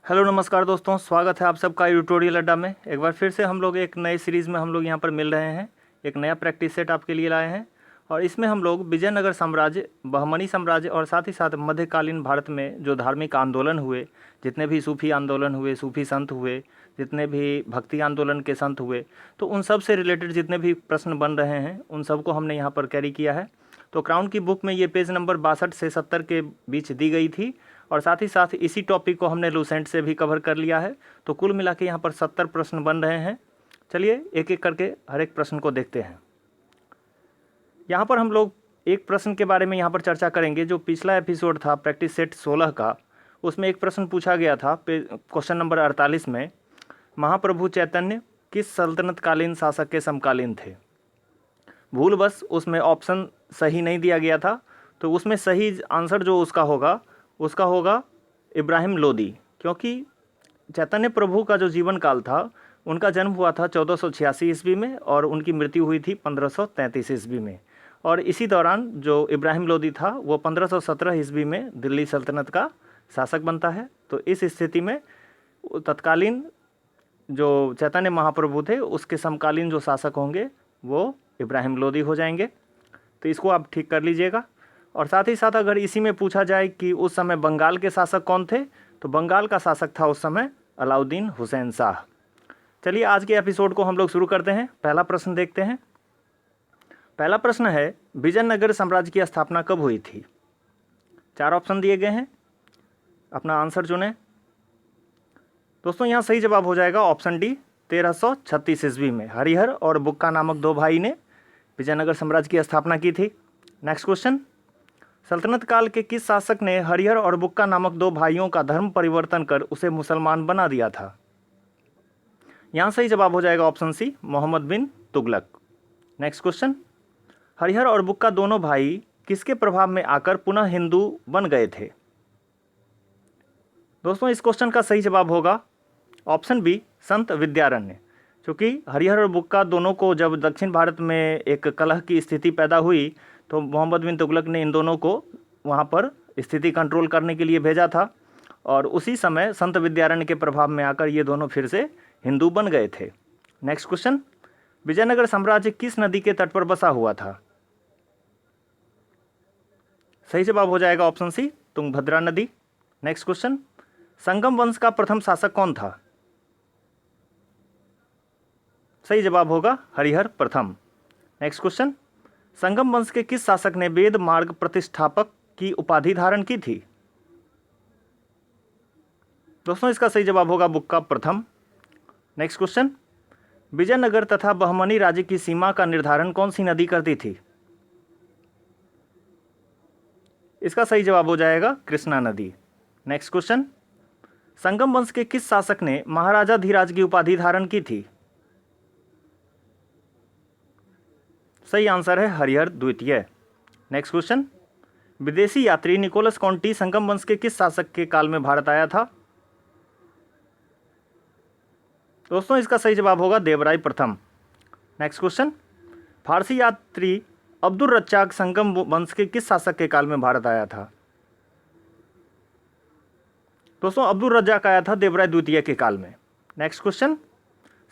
Hello नमस्कार दोस्तों, स्वागत है आप सबका ट्यूटोरियल अड्डा में। एक बार फिर से हम लोग एक नए सीरीज़ में हम लोग यहाँ पर मिल रहे हैं। एक नया प्रैक्टिस सेट आपके लिए लाए हैं और इसमें हम लोग विजयनगर साम्राज्य, बहमनी साम्राज्य और साथ ही साथ मध्यकालीन भारत में जो धार्मिक आंदोलन हुए, जितने भी सूफी आंदोलन हुए, सूफी संत हुए, जितने भी भक्ति आंदोलन के संत हुए, तो उन सब से रिलेटेड जितने भी प्रश्न बन रहे हैं उन सबको हमने यहाँ पर कैरी किया है। तो क्राउन की बुक में ये पेज नंबर 62 से 70 के बीच दी गई थी और साथ ही साथ इसी टॉपिक को हमने लूसेंट से भी कवर कर लिया है। तो कुल मिला के यहाँ पर 70 प्रश्न बन रहे हैं। चलिए एक एक करके हर एक प्रश्न को देखते हैं। यहाँ पर हम लोग एक प्रश्न के बारे में यहाँ पर चर्चा करेंगे। जो पिछला एपिसोड था प्रैक्टिस सेट 16 का, उसमें एक प्रश्न पूछा गया था क्वेश्चन नंबर 48 में, महाप्रभु चैतन्य किस सल्तनतकालीन शासक के समकालीन थे। भूलवश उसमें ऑप्शन सही नहीं दिया गया था, तो उसमें सही आंसर जो उसका होगा इब्राहिम लोदी, क्योंकि चैतन्य प्रभु का जो जीवन काल था, उनका जन्म हुआ था 1486 ईस्वी में और उनकी मृत्यु हुई थी 1533 ईस्वी में। और इसी दौरान जो इब्राहिम लोदी था वो 1517 ईस्वी में दिल्ली सल्तनत का शासक बनता है। तो इस स्थिति में तत्कालीन जो चैतन्य महाप्रभु थे उसके समकालीन जो शासक होंगे वो इब्राहिम लोदी हो जाएंगे। तो इसको आप ठीक कर लीजिएगा। और साथ ही साथ अगर इसी में पूछा जाए कि उस समय बंगाल के शासक कौन थे, तो बंगाल का शासक था उस समय अलाउद्दीन हुसैन शाह। चलिए आज के एपिसोड को हम लोग शुरू करते हैं। पहला प्रश्न देखते हैं। पहला प्रश्न है, विजयनगर साम्राज्य की स्थापना कब हुई थी। 4 ऑप्शन दिए गए हैं, अपना आंसर चुनें। दोस्तों यहाँ सही जवाब हो जाएगा ऑप्शन डी, 1336 ईस्वी में हरिहर और बुक्का नामक 2 भाई ने विजयनगर साम्राज्य की स्थापना की थी। नेक्स्ट क्वेश्चन, सल्तनत काल के किस शासक ने हरिहर और बुक्का नामक 2 भाइयों का धर्म परिवर्तन कर उसे मुसलमान बना दिया था। यहाँ सही जवाब हो जाएगा ऑप्शन सी, मोहम्मद बिन तुगलक। नेक्स्ट क्वेश्चन, हरिहर और बुक्का दोनों भाई किसके प्रभाव में आकर पुनः हिंदू बन गए थे। दोस्तों इस क्वेश्चन का सही जवाब होगा ऑप्शन बी, संत विद्यारण्य। क्योंकि हरिहर और बुक्का दोनों को जब दक्षिण भारत में एक कलह की स्थिति पैदा हुई, तो मोहम्मद बिन तुगलक ने इन दोनों को वहाँ पर स्थिति कंट्रोल करने के लिए भेजा था और उसी समय संत विद्यारण्य के प्रभाव में आकर ये दोनों फिर से हिंदू बन गए थे। नेक्स्ट क्वेश्चन, विजयनगर साम्राज्य किस नदी के तट पर बसा हुआ था। सही जवाब हो जाएगा ऑप्शन सी, तुंगभद्रा नदी। नेक्स्ट क्वेश्चन, संगम वंश का प्रथम शासक कौन था। सही जवाब होगा हरिहर प्रथम। नेक्स्ट क्वेश्चन, संगम वंश के किस शासक ने वेद मार्ग प्रतिष्ठापक की उपाधि धारण की थी। दोस्तों इसका सही जवाब होगा बुक्का प्रथम। नेक्स्ट क्वेश्चन, विजयनगर तथा बहमनी राज्य की सीमा का निर्धारण कौन सी नदी करती थी। इसका सही जवाब हो जाएगा कृष्णा नदी। नेक्स्ट क्वेश्चन, संगम वंश के किस शासक ने महाराजा धीराज की उपाधि धारण की थी। सही आंसर है हरिहर द्वितीय। नेक्स्ट क्वेश्चन, विदेशी यात्री निकोलस कॉन्टी संगम वंश के किस शासक के काल में भारत आया था। दोस्तों इसका सही जवाब होगा देवराय प्रथम। नेक्स्ट क्वेश्चन, फारसी यात्री अब्दुल रज्जाक संगम वंश के किस शासक के काल में भारत आया था। दोस्तों अब्दुल रज्जाक आया था देवराय द्वितीय के काल में। नेक्स्ट क्वेश्चन,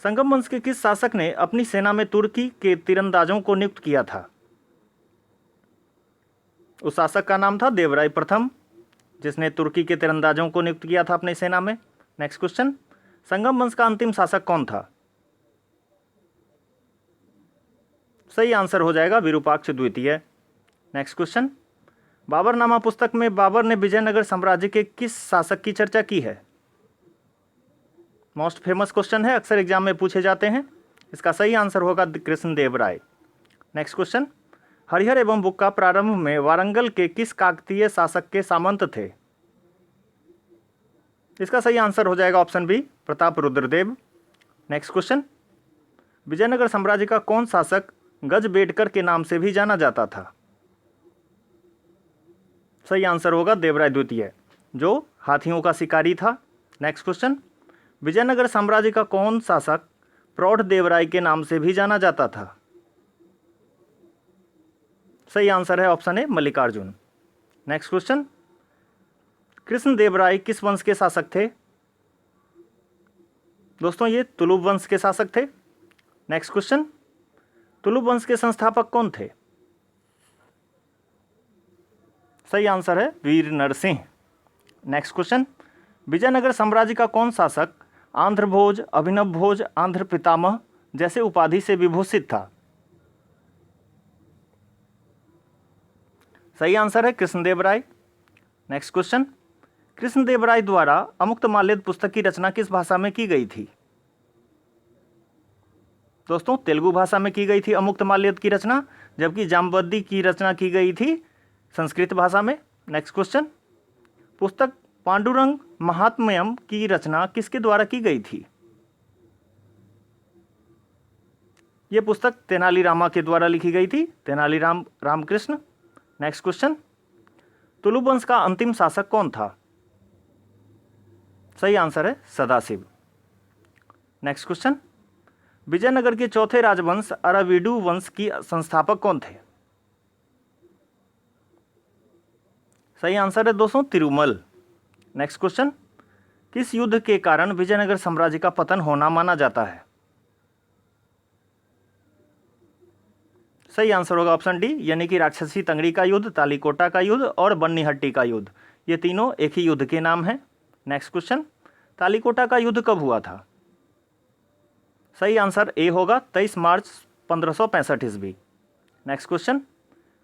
संगम वंश के किस शासक ने अपनी सेना में तुर्की के तीरंदाजों को नियुक्त किया था। उस शासक का नाम था देवराय प्रथम, जिसने तुर्की के तीरंदाजों को नियुक्त किया था अपनी सेना में। नेक्स्ट क्वेश्चन, संगम वंश का अंतिम शासक कौन था। सही आंसर हो जाएगा विरूपाक्ष द्वितीय। नेक्स्ट क्वेश्चन, बाबरनामा पुस्तक में बाबर ने विजयनगर साम्राज्य के किस शासक की चर्चा की है। मोस्ट फेमस क्वेश्चन है, अक्सर एग्जाम में पूछे जाते हैं। इसका सही आंसर होगा कृष्णदेव राय। नेक्स्ट क्वेश्चन, हरिहर एवं बुक्का प्रारंभ में वारंगल के किस काकतीय शासक के सामंत थे। इसका सही आंसर हो जाएगा option B, Pratap Rudradev. Next question, Vijayanagar साम्राज्य का कौन शासक गजबेडकर के नाम से भी जाना जाता था। सही आंसर होगा देवराय द्वितीय, जो हाथियों का शिकारी था। नेक्स्ट क्वेश्चन, विजयनगर साम्राज्य का कौन शासक प्रौढ़ देवराय के नाम से भी जाना जाता था। सही आंसर है option A, Mallikarjun. Next question, Krishnadev Rai किस वंश के शासक थे। दोस्तों ये तुलुप वंश के शासक थे। नेक्स्ट क्वेश्चन, तुलुप वंश के संस्थापक कौन थे? सही आंसर है वीर नरसिंह। नेक्स्ट क्वेश्चन, विजयनगर साम्राज्य का कौन शासक आंध्र भोज, अभिनव भोज, आंध्र पितामह जैसे उपाधि से विभूषित था? सही आंसर है कृष्णदेव राय। नेक्स्ट क्वेश्चन, कृष्णदेव राय द्वारा अमुक्तमाल्यद पुस्तक की रचना किस भाषा में की गई थी? दोस्तों तेलुगु भाषा में की गई थी अमुक्तमाल्यद की रचना, जबकि जामवंती की रचना की गई थी संस्कृत भाषा में। नेक्स्ट क्वेश्चन, पुस्तक पांडुरंग महात्म्यम की रचना किसके द्वारा की गई थी? यह पुस्तक तेनालीरामा के द्वारा लिखी गई थी, तेनालीराम रामकृष्ण। नेक्स्ट क्वेश्चन, तुलुप वंश का अंतिम शासक कौन था? सही आंसर है सदाशिव। नेक्स्ट क्वेश्चन, विजयनगर के चौथे राजवंश अराविडु वंश की संस्थापक कौन थे? सही आंसर है दोस्तों तिरुमल। नेक्स्ट क्वेश्चन, किस युद्ध के कारण विजयनगर साम्राज्य का पतन होना माना जाता है? सही आंसर होगा ऑप्शन डी, यानी कि राक्षसी तंगड़ी का युद्ध, तालीकोटा का युद्ध और बन्नीहट्टी का युद्ध, ये तीनों एक ही युद्ध के नाम हैं। नेक्स्ट क्वेश्चन, तालीकोटा का युद्ध कब हुआ था? सही आंसर ए होगा 23 मार्च 1565 ईस्वी। नेक्स्ट क्वेश्चन,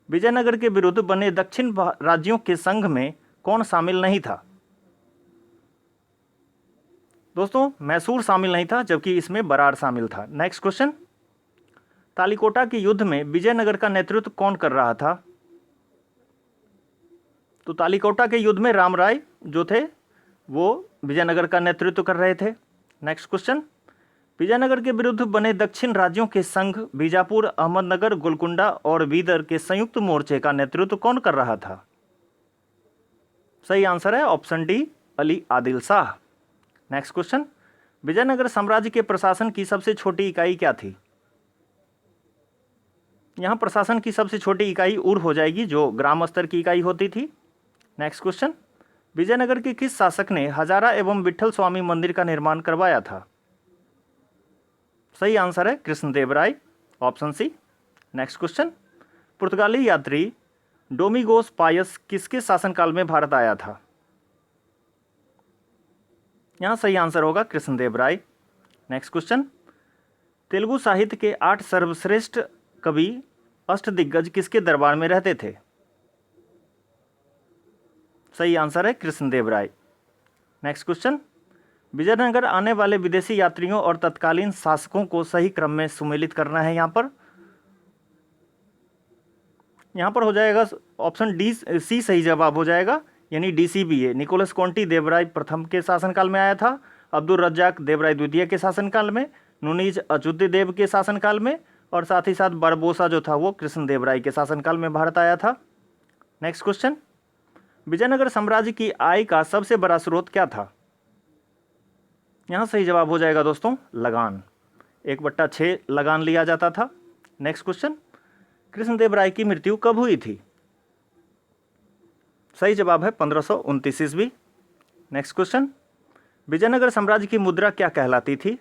विजयनगर के विरुद्ध बने दक्षिण राज्यों के संघ में कौन शामिल नहीं था? दोस्तों मैसूर शामिल नहीं था, जबकि इसमें बराड़ शामिल था। नेक्स्ट क्वेश्चन, तालीकोटा के युद्ध में विजयनगर का नेतृत्व कौन कर रहा था? तो तालीकोटा के युद्ध में राम राय जो थे वो विजयनगर का नेतृत्व कर रहे थे। नेक्स्ट क्वेश्चन, विजयनगर के विरुद्ध बने दक्षिण राज्यों के संघ बीजापुर, अहमदनगर, गोलकुंडा और बीदर के संयुक्त मोर्चे का नेतृत्व कौन कर रहा था? सही आंसर है option D, Ali Adil Shah. Next question, Vijayanagar साम्राज्य के प्रशासन की सबसे छोटी इकाई क्या थी? यहां प्रशासन की सबसे छोटी इकाई उर हो जाएगी, जो ग्राम स्तर की इकाई होती थी। नेक्स्ट क्वेश्चन, विजयनगर के किस शासक ने हजारा एवं विट्ठल स्वामी मंदिर का निर्माण करवाया था? सही आंसर है कृष्णदेव राय, ऑप्शन सी। नेक्स्ट क्वेश्चन, पुर्तगाली यात्री डोमिगोस पायस किसके शासनकाल में भारत आया था? यहां सही आंसर होगा कृष्णदेव राय। नेक्स्ट क्वेश्चन, तेलुगु साहित्य के 8 सर्वश्रेष्ठ कवि अष्टदिग्गज किसके दरबार में रहते थे? सही आंसर है कृष्णदेव राय। नेक्स्ट क्वेश्चन, विजयनगर आने वाले विदेशी यात्रियों और तत्कालीन शासकों को सही क्रम में सुमेलित करना है। यहाँ पर हो जाएगा ऑप्शन डी, सी सही जवाब हो जाएगा, यानी DCBA। निकोलस कॉन्टी देवराय प्रथम के शासनकाल में आया था, अब्दुल रज्जाक देवराय द्वितीय के शासनकाल में, नुनीज अच्युत देव के शासनकाल में, और साथ ही साथ बरबोसा जो था वो कृष्णदेव राय के शासनकाल में भारत आया था। नेक्स्ट क्वेश्चन, विजयनगर साम्राज्य की आय का सबसे बड़ा स्रोत क्या था? यहाँ सही जवाब हो जाएगा दोस्तों लगान, 1/6 लगान लिया जाता था। नेक्स्ट क्वेश्चन, कृष्णदेव राय की मृत्यु कब हुई थी? सही जवाब है 1529 ईस्वी। नेक्स्ट क्वेश्चन, विजयनगर साम्राज्य की मुद्रा क्या कहलाती थी?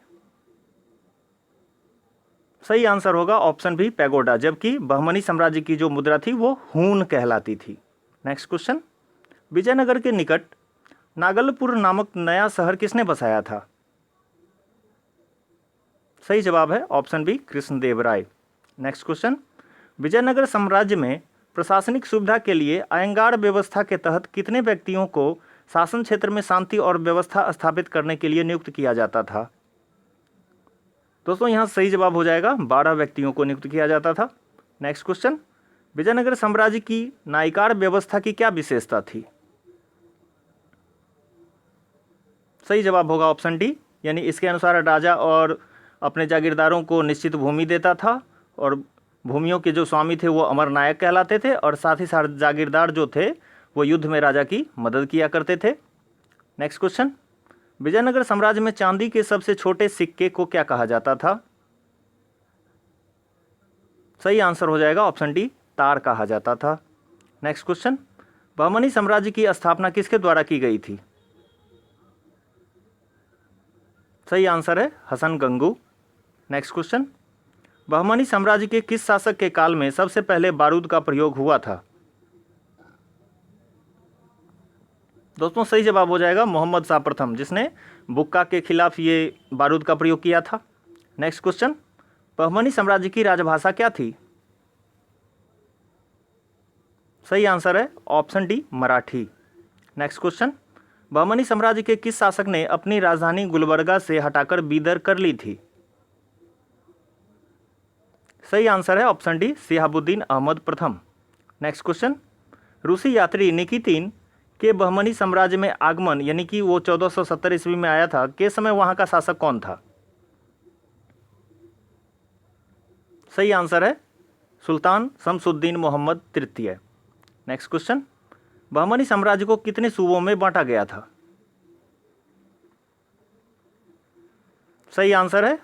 सही आंसर होगा ऑप्शन बी, पैगोडा, जबकि बहमनी साम्राज्य की जो मुद्रा थी वो हून कहलाती थी। नेक्स्ट क्वेश्चन, विजयनगर के निकट नागलपुर नामक नया शहर किसने बसाया था? सही जवाब है ऑप्शन बी, कृष्णदेव राय। नेक्स्ट क्वेश्चन, विजयनगर साम्राज्य में प्रशासनिक सुविधा के लिए अयंगार व्यवस्था के तहत कितने व्यक्तियों को शासन क्षेत्र में शांति और व्यवस्था स्थापित करने के लिए नियुक्त किया जाता था? दोस्तों यहाँ सही जवाब हो जाएगा 12 व्यक्तियों को नियुक्त किया जाता था। नेक्स्ट क्वेश्चन, विजयनगर साम्राज्य की नायकार व्यवस्था की क्या विशेषता थी? सही जवाब होगा ऑप्शन डी, यानी इसके अनुसार राजा और अपने जागीरदारों को निश्चित भूमि देता था, और भूमियों के जो स्वामी थे वो अमर नायक कहलाते थे, और साथ ही साथ जागीरदार जो थे वो युद्ध में राजा की मदद किया करते थे। नेक्स्ट क्वेश्चन, विजयनगर साम्राज्य में चांदी के सबसे छोटे सिक्के को क्या कहा जाता था? सही आंसर हो जाएगा ऑप्शन डी, तार कहा जाता था। नेक्स्ट क्वेश्चन, बहमनी साम्राज्य की स्थापना किसके द्वारा की गई थी? सही आंसर है हसन गंगू। नेक्स्ट क्वेश्चन, बहमनी साम्राज्य के किस शासक के काल में सबसे पहले बारूद का प्रयोग हुआ था? दोस्तों सही जवाब हो जाएगा मोहम्मद शाह प्रथम, जिसने बुक्का के खिलाफ ये बारूद का प्रयोग किया था। नेक्स्ट क्वेश्चन, बहमनी साम्राज्य की राजभाषा क्या थी? सही आंसर है option D Marathi. Next question, Bahmani साम्राज्य के किस शासक ने अपनी राजधानी गुलबर्गा से हटाकर बीदर कर ली थी? सही आंसर है ऑप्शन डी शिहाबुद्दीन अहमद प्रथम। नेक्स्ट क्वेश्चन, रूसी यात्री निकितिन के बहमनी साम्राज्य में आगमन यानी कि वो 1470 ईस्वी में आया था, के समय वहां का शासक कौन था? सही आंसर है सुल्तान शमसुद्दीन मोहम्मद तृतीय। नेक्स्ट क्वेश्चन, बहमनी साम्राज्य को कितने सूबों में बांटा गया था? सही आंसर है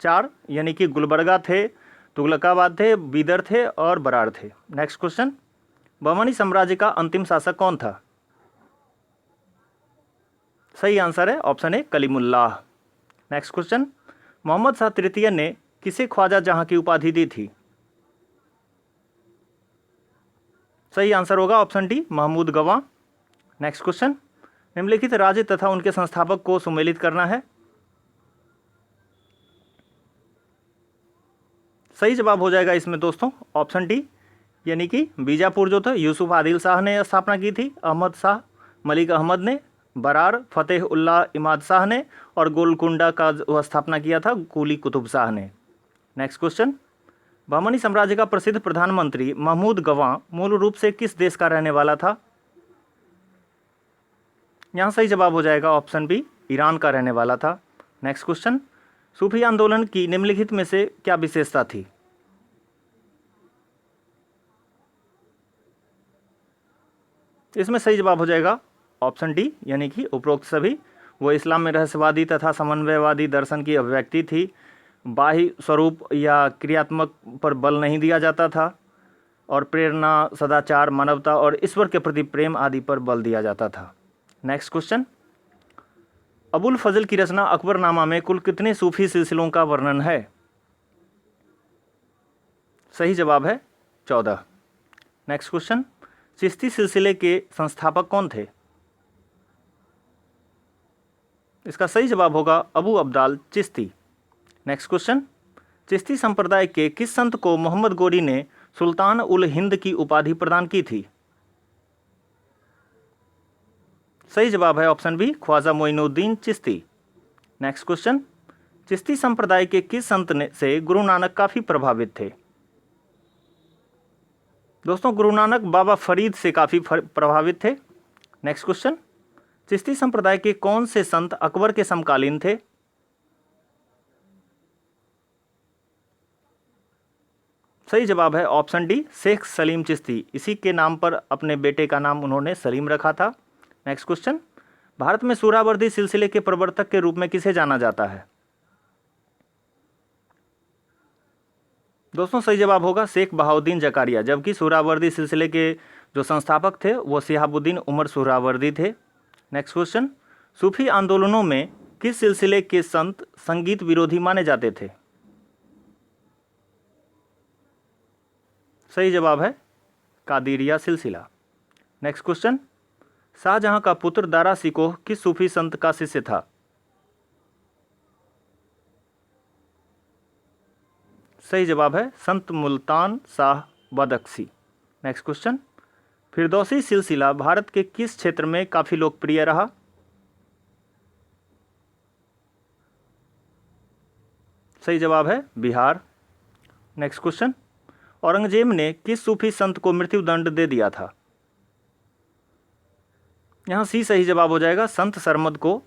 4, यानी कि गुलबर्गा थे, तुगलकाबाद थे, बीदर थे और बराड़ थे। नेक्स्ट क्वेश्चन, बहमनी साम्राज्य का अंतिम शासक कौन था? सही आंसर है option A Kalimullah. Next question, Mohammad Shah तृतीय ने किसे ख्वाजा जहां की उपाधि दी थी? सही आंसर होगा ऑप्शन डी महमूद गवां। नेक्स्ट क्वेश्चन, निम्नलिखित राज्य तथा उनके संस्थापक को सुमेलित करना है। सही जवाब हो जाएगा इसमें दोस्तों ऑप्शन डी, यानी कि बीजापुर जो था यूसुफ आदिल शाह ने स्थापना की थी, अहमद शाह मलिक अहमद ने, बरार फतेह उल्लाह इमाद शाह ने और गोलकुंडा का स्थापना किया था कुली कुतुब शाह ने। नेक्स्ट क्वेश्चन, बहमनी साम्राज्य का प्रसिद्ध प्रधानमंत्री महमूद गवां मूल रूप से किस देश का रहने वाला था? यहाँ सही जवाब हो जाएगा ऑप्शन बी ईरान का रहने वाला था। नेक्स्ट क्वेश्चन, सूफी आंदोलन की निम्नलिखित में से क्या विशेषता थी? इसमें सही जवाब हो जाएगा ऑप्शन डी, यानी कि उपरोक्त सभी। वो इस्लाम में रहस्यवादी तथा समन्वयवादी दर्शन की अभिव्यक्ति थी, बाह्य स्वरूप या क्रियात्मक पर बल नहीं दिया जाता था और प्रेरणा, सदाचार, मानवता और ईश्वर के प्रति प्रेम आदि पर बल दिया जाता था। नेक्स्ट क्वेश्चन, अबुल फजल की रचना अकबरनामा में कुल कितने सूफी सिलसिलों का वर्णन है? सही जवाब है 14। नेक्स्ट क्वेश्चन, चिश्ती सिलसिले के संस्थापक कौन थे? इसका सही जवाब होगा अबू अब्दाल चिश्ती। नेक्स्ट क्वेश्चन, चिश्ती संप्रदाय के किस संत को मोहम्मद गोरी ने सुल्तान उल हिंद की उपाधि प्रदान की थी? सही जवाब है option B Khwaja Moinuddin Chishti. Next question, Chishti संप्रदाय के किस संत से गुरु नानक काफी प्रभावित थे? दोस्तों गुरु नानक बाबा फरीद से काफी प्रभावित थे। नेक्स्ट क्वेश्चन, चिश्ती संप्रदाय के कौन से संत अकबर के समकालीन थे? सही जवाब है ऑप्शन डी शेख सलीम चिश्ती, इसी के नाम पर अपने बेटे का नाम उन्होंने सलीम रखा था। नेक्स्ट क्वेश्चन, भारत में सुहरावर्दी सिलसिले के प्रवर्तक के रूप में किसे जाना जाता है? दोस्तों सही जवाब होगा शेख बहाउद्दीन जकारिया, जबकि सुहरावर्दी सिलसिले के जो संस्थापक थे वो शिहाबुद्दीन उमर सुहरावर्दी थे। नेक्स्ट क्वेश्चन, सूफी आंदोलनों में किस सिलसिले के संत संगीत विरोधी माने जाते थे? सही जवाब है कादिरिया सिलसिला। नेक्स्ट क्वेश्चन, शाहजहां का पुत्र दारा शिकोह किस सूफी संत का शिष्य था? सही जवाब है संत मुल्तान शाह बदख्शी। नेक्स्ट क्वेश्चन, फिरदौसी सिलसिला भारत के किस क्षेत्र में काफी लोकप्रिय रहा? सही जवाब है बिहार। नेक्स्ट क्वेश्चन, औरंगजेब ने किस सूफी संत को मृत्युदंड दे दिया था? यहाँ सी सही जवाब हो जाएगा, संत सरमद को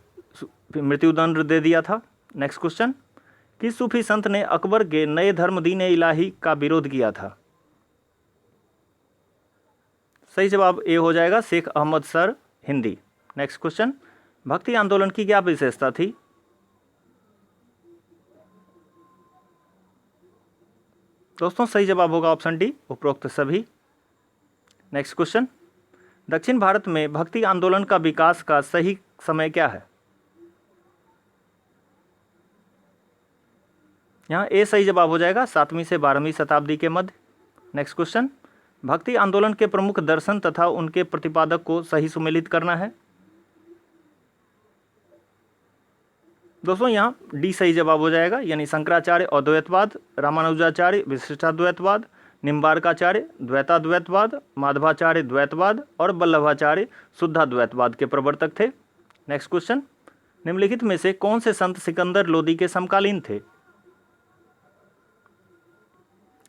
मृत्युदंड दे दिया था। नेक्स्ट क्वेश्चन, किस सूफी संत ने अकबर के नए धर्म दीन इलाही का विरोध किया था? सही जवाब ए हो जाएगा Sheikh Ahmad Sirhindi. Next question, Bhakti आंदोलन की क्या विशेषता थी? दोस्तों सही जवाब होगा ऑप्शन डी उपरोक्त सभी। नेक्स्ट क्वेश्चन, दक्षिण भारत में भक्ति आंदोलन का विकास का सही समय क्या है? यहाँ ए सही जवाब हो जाएगा, 7वीं से 12वीं शताब्दी के मध्य। नेक्स्ट क्वेश्चन, भक्ति आंदोलन के प्रमुख दर्शन तथा उनके प्रतिपादक को सही सुमेलित करना है। दोस्तों यहाँ डी सही जवाब हो जाएगा, यानी शंकराचार्य अद्वैतवाद, रामानुजाचार्य विशिष्टाद्वैतवाद, निम्बार्काचार्य द्वैताद्वैतवाद, माधवाचार्य द्वैतवाद और वल्लभाचार्य शुद्धाद्वैतवाद के प्रवर्तक थे। नेक्स्ट क्वेश्चन, निम्नलिखित में से कौन से संत सिकंदर लोदी के समकालीन थे।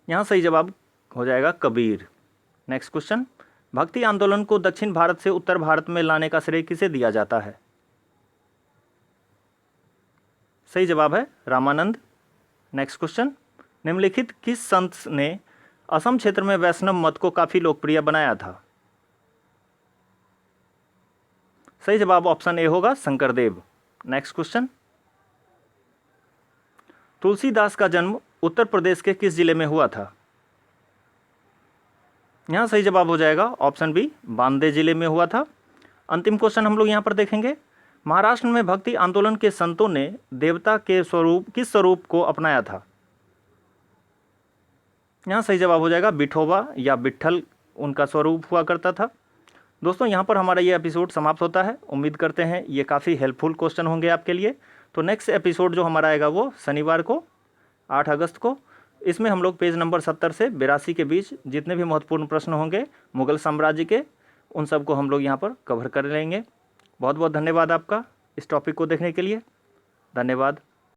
यहाँ सही जवाब हो जाएगा कबीर। नेक्स्ट क्वेश्चन, भक्ति आंदोलन को दक्षिण भारत से उत्तर भारत में लाने का श्रेय किसे दिया जाता है। सही जवाब है रामानंद। नेक्स्ट क्वेश्चन, निम्नलिखित किस संत ने असम क्षेत्र में वैष्णव मत को काफी लोकप्रिय बनाया था। सही जवाब ऑप्शन ए होगा, शंकरदेव। नेक्स्ट क्वेश्चन, तुलसीदास का जन्म उत्तर प्रदेश के किस जिले में हुआ था। यहाँ सही जवाब हो जाएगा ऑप्शन बी, बांदे जिले में हुआ था। अंतिम क्वेश्चन हम लोग यहाँ पर देखेंगे, महाराष्ट्र में भक्ति आंदोलन के संतों ने देवता के स्वरूप किस स्वरूप को अपनाया था। यहाँ सही जवाब हो जाएगा विठोबा या विट्ठल उनका स्वरूप हुआ करता था। दोस्तों यहाँ पर हमारा ये एपिसोड समाप्त होता है। उम्मीद करते हैं ये काफ़ी हेल्पफुल क्वेश्चन होंगे आपके लिए। तो नेक्स्ट एपिसोड जो हमारा आएगा वो शनिवार को 8 अगस्त को। इसमें हम लोग पेज नंबर 70 से 82 के बीच जितने भी महत्वपूर्ण प्रश्न होंगे मुगल साम्राज्य के, उन सब को हम लोग यहाँ पर कवर कर लेंगे। बहुत बहुत धन्यवाद आपका इस टॉपिक को देखने के लिए। धन्यवाद।